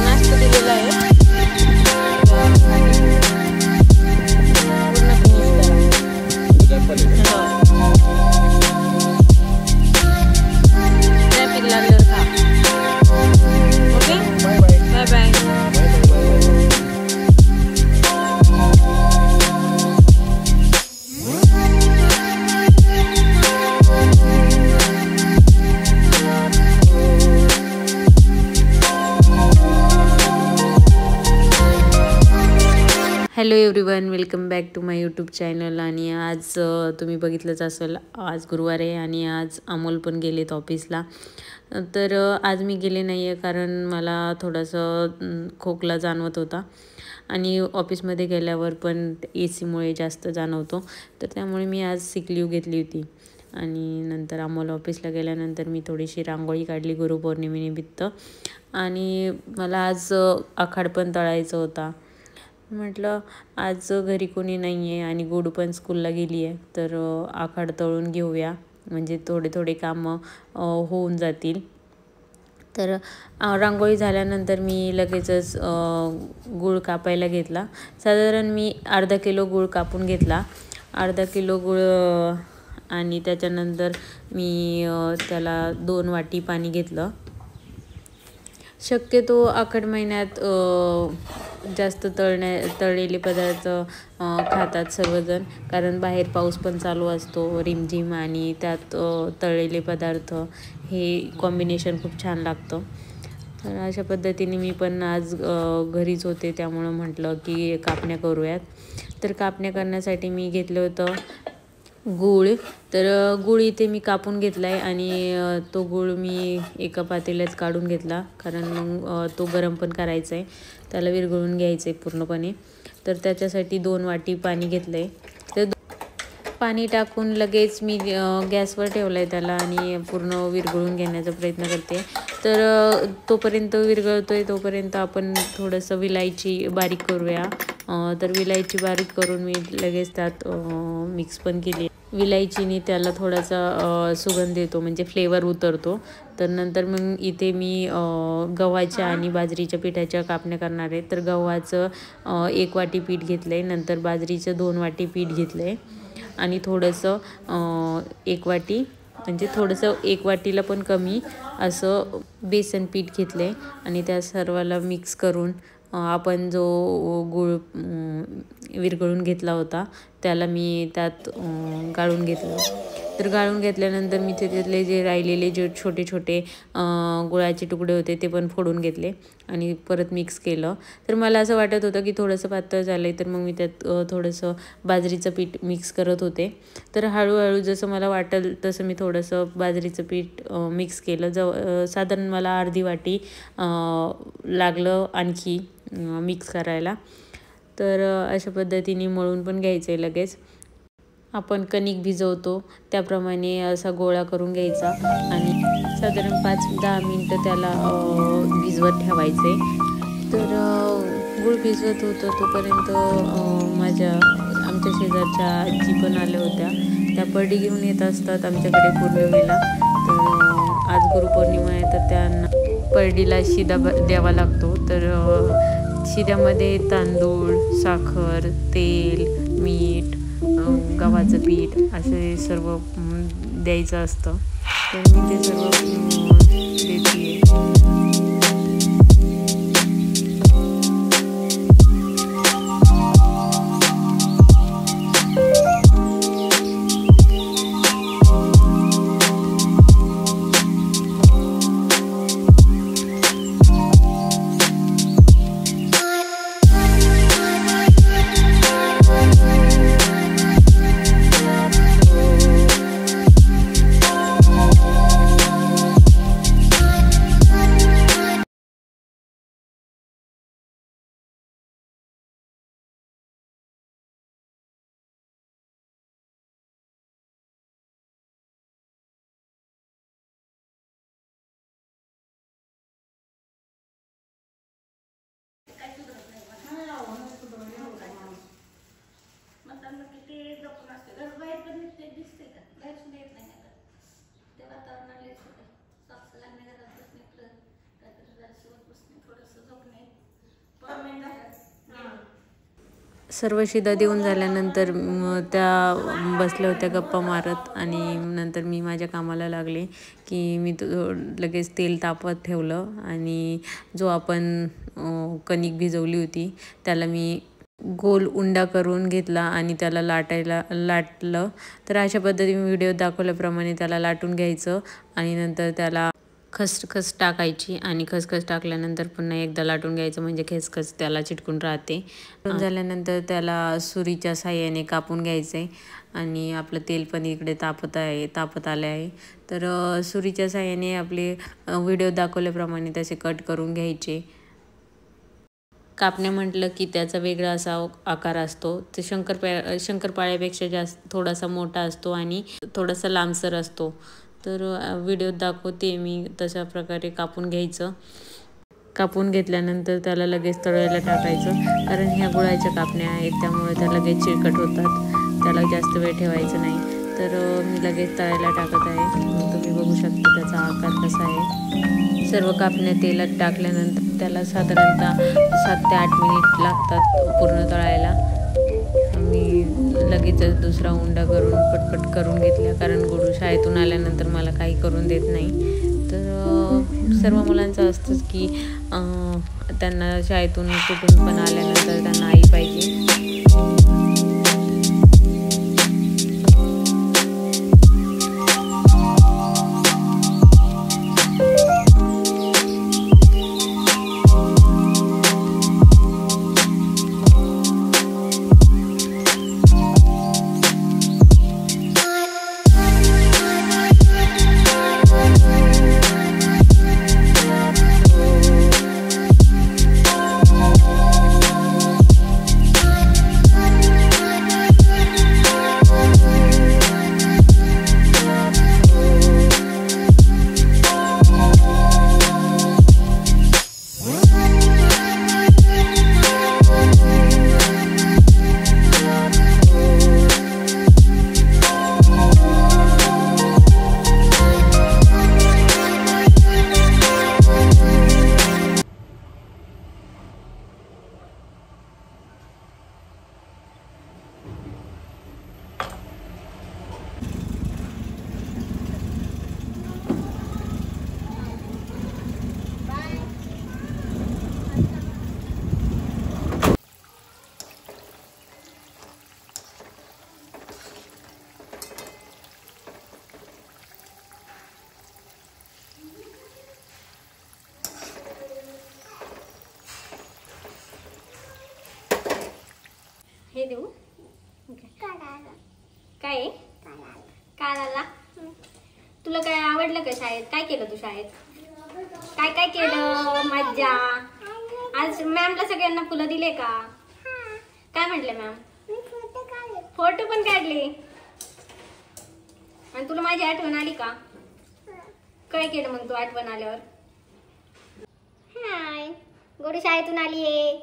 नाश्ता दिलेला आहे ट्रॅफिक लागल्यावर खा. Okay, bye bye. Hello everyone, welcome back to my YouTube channel. आणि आज तुम्ही बघितलंच असेल, आज गुरुवार आहे आणि आज अमोल पण गेलेत ऑफिसला. तर आज मी गेले नाही आहे कारण मला थोडंसं खोकला जाणवत होता आणि ऑफिसमध्ये गेल्यावर पण AC मुळे जास्त जाणवतो. तर त्यामुळे मी आज सिक लीव घेतली होती. आणि नंतर अमोल ऑफिसला गेल्यानंतर मी थोडीशी रांगोळी काढली गुरुपौर्णिमेनिमित्त. आणि मला आज आखाड पण तळायचा होता. म्हटलं आज घरी कोणी नाही आहे आणि गोडू पण स्कूलला गेली आहे, तर आखाड तळून घेऊया, म्हणजे थोडे थोडे कामं होऊन जातील. तर रांगोळी झाल्यानंतर मी लगेचच गूळ कापायला घेतला. साधारण मी अर्धा किलो गूळ कापून घेतला. अर्धा किलो गूळ आणि त्याच्यानंतर मी त्याला 2 वाटी पाणी घेतलं. शक्यतो आखाड महिन्यात जास्त तळलेले पदार्थ खातात सर्वजण, कारण बाहेर पाऊस पण चालू असतो रिमझिम आणि त्यात तळलेले पदार्थ हे कॉम्बिनेशन खूप छान लागतं. तर अशा पद्धतीने मी पण आज घरीच होते, त्यामुळं म्हटलं की कापण्या करूयात. तर कापण्या करण्यासाठी मी घेतलं होतं गूळ. तर गूळ इथे मी कापून घेतला आहे आणि तो गूळ मी एका पातेल्यात काढून घेतला, कारण मग तो गरम पण करायचा आहे, त्याला विरघळून घ्यायचं आहे पूर्णपणे. तर त्याच्यासाठी 2 वाटी पाणी घेतलं आहे. तर पाणी टाकून लगेच मी गॅसवर ठेवलं आहे त्याला आणि पूर्ण विरघळून घेण्याचा प्रयत्न करते. तर तोपर्यंत विरघळतो आहे तोपर्यंत आपण थोडंसं विलायची बारीक करूया. तर विलायची बारीक करून मी लगेच त्यात मिक्स पण केली. विलायचीने त्याला थोडासा सुगंध येतो, म्हणजे फ्लेवर उतरतो. तर नंतर मग इथे मी गव्हाच्या आणि बाजरीच्या पिठाच्या कापण्या करणार आहे. तर गव्हाचं 1 वाटी पीठ घेतलं आहे, नंतर बाजरीचं 2 वाटी पीठ घेतलं आहे आणि थोडंसं 1 वाटी, म्हणजे थोडंसं 1 वाटीला पण कमी असं बेसन पीठ घेतलं आहे. आणि त्या सर्वाला मिक्स करून आपण जो गूळ विरघळून घेतला होता त्याला मी त्यात गाळून घेतलं. तर गाळून घेतल्यानंतर मी त्यातले जे राहिलेले जे छोटे छोटे गुळाचे तुकडे होते ते पण फोडून घेतले आणि परत मिक्स केलं. तर मला असं वाटत होतं की थोडंसं पातळ झालं आहे, तर मग मी त्यात थोडंसं बाजरीचं पीठ मिक्स करत होते. तर हळूहळू जसं मला वाटेल तसं मी थोडंसं बाजरीचं पीठ मिक्स केलं. साधारण मला अर्धी वाटी लागलं आणखी मिक्स करायला. तर अशा पद्धतीने मळून पण घ्यायचं आहे. लगेच आपण कणिक भिजवतो त्याप्रमाणे असा गोळा करून घ्यायचा आणि साधारण 5-10 मिनटं त्याला भिजवत ठेवायचे. तर गूळ भिजवत होतं तोपर्यंत आमच्या शेजारच्या आजी पण आल्या होत्या. त्या परडी घेऊन येत असतात आमच्याकडे पौर्णिमेला. तर आज गुरुपौर्णिमा आहे, तर त्यांना परडीला शिदा द्यावा लागतो. तर शिद्यामध्ये तांदूळ, साखर, तेल, मीठ, गव्हाचं पीठ असे सर्व द्यायचं असतं. तर मी ते सर्व देते. सर्व शिदा देऊन झाल्यानंतर त्या बसल्या होत्या गप्पा मारत आणि नंतर मी माझ्या कामाला लागले की मी लगेच तेल तापत ठेवलं आणि जो आपण कणिक भिजवली होती त्याला मी गोल उंडा करून घेतला आणि त्याला लाटलं. तर अशा पद्धतीने व्हिडिओ दाखवल्याप्रमाणे त्याला लाटून घ्यायचं आणि नंतर त्याला खसखस टाकायची आणि खसखस टाकल्यानंतर पुन्हा एकदा लाटून घ्यायचं म्हणजे खसखस त्याला चिटकून राहते. झाल्यानंतर त्याला सुरीच्या साहाय्याने कापून घ्यायचे आणि आपलं तेल पण इकडे तापत आले आहे. तर सुरीच्या साहाय्याने आपले व्हिडिओ दाखवल्याप्रमाणे तसे कट करून घ्यायचे. कापण्या म्हटलं की त्याचा वेगळा असा आकार असतो. ते शंकरपाळ्यापेक्षा जास्त थोडासा मोठा असतो आणि थोडासा लांबसर असतो. तर व्हिडिओत दाखवते मी तशा प्रकारे कापून घ्यायचं. कापून घेतल्यानंतर त्याला लगेच तळायला टाकायचं कारण ह्या गुळाच्या कापण्या आहेत त्यामुळे त्या लगेच चिरकट होतात. त्याला जास्त वेळ ठेवायचं नाही. तर मी लगेच तळायला टाकत आहे. तुम्ही बघू शकता त्याचा आकार कसा आहे. सर्व कापण्या तेलात टाकल्यानंतर त्याला साधारणतः 7 ते 8 मिनिट लागतात पूर्ण तळायला. मी लगेच दुसरा उंडा करून पटपट करून घेतला कारण गुडू शाळेतून आल्यानंतर मला काही करून देत नाही. तर सर्व मुलांचं असतंच की त्यांना शाळेतून कुठून पण आल्यानंतर त्यांना आई पाहिजे. हे देऊ काय काढायला. तुला काय आवडलं का शाळेत? काय केलं तू शाळेत? काय काय केलं? मज्जा. आज मॅमला सगळ्यांना फुलं दिले का? काय म्हटले मॅम? फोटो पण काढले. आणि तुला माझी आठवण आली का? काय केलं मग तू आठवण आल्यावर? हाय गोडू शाळेतून आली आहे.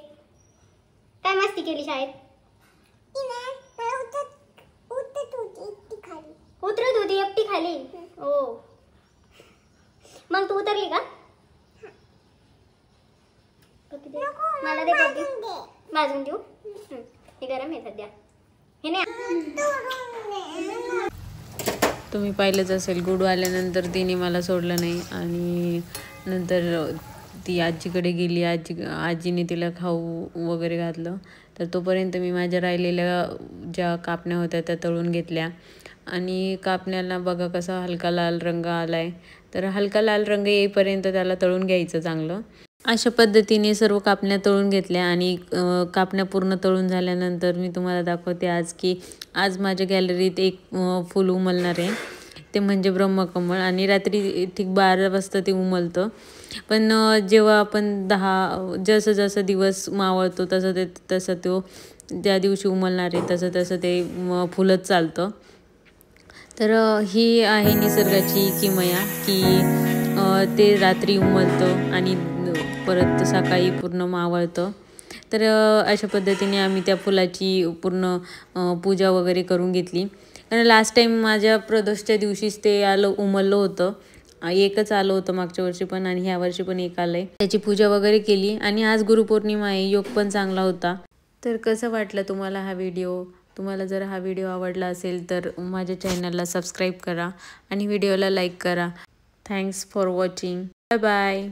काय मस्ती केली शाळेत? उतरत होती एकटी खाली. हो मग तू उतरली का? मला दे भाजून देऊ. हे गरम आहे सध्या. हे नाही तुम्ही पाहिलंच असेल गुडू आल्यानंतर तिने मला सोडलं नाही आणि नंतर ती आजीकडे गेली. आजीने तिला खाऊ वगैरे घातलं. तर तोपर्यंत मी माझ्या राहिलेल्या ज्या कापण्या होत्या त्या तळून घेतल्या आणि कापण्याला बघा कसा हलका लाल रंग आलाय. तर हलका लाल रंग येईपर्यंत त्याला तळून घ्यायचं चांगलं. अशा पद्धतीने सर्व कापण्या तळून घेतल्या आणि कापण्या पूर्ण तळून झाल्यानंतर मी तुम्हाला दाखवते आज माझ्या गॅलरीत एक फूल उमलणार आहे. ते म्हणजे ब्रह्मकमळ आणि रात्री ठीक 12 वाजता ते उमलतं. पण जेव्हा आपण जसं दिवस मावळतो तसं तो ज्या दिवशी उमलणार आहे तसं ते फुलत चालतं. तर ही आहे निसर्गाची किमया की ते रात्री उमलतं आणि परत सकाळी पूर्ण मावळतं. तर अशा पद्धतीने आम्ही त्या फुलाची पूर्ण पूजा वगैरे करून घेतली. कारण लास्ट टाईम माझ्या प्रदोषच्या दिवशीच ते उमललं होतं. एकच आलं होतं मागच्या वर्षी पण आणि ह्या वर्षी पण एक आलंय. त्याची पूजा वगैरे केली आणि आज गुरुपौर्णिमा आहे. योग पण चांगला होता. तर कसं वाटलं तुम्हाला हा व्हिडिओ? तुम्हाला जर हा व्हिडिओ आवडला असेल तर माझ्या चॅनलला सबस्क्राईब करा आणि व्हिडिओला लाईक करा. Thanks for watching. Bye bye.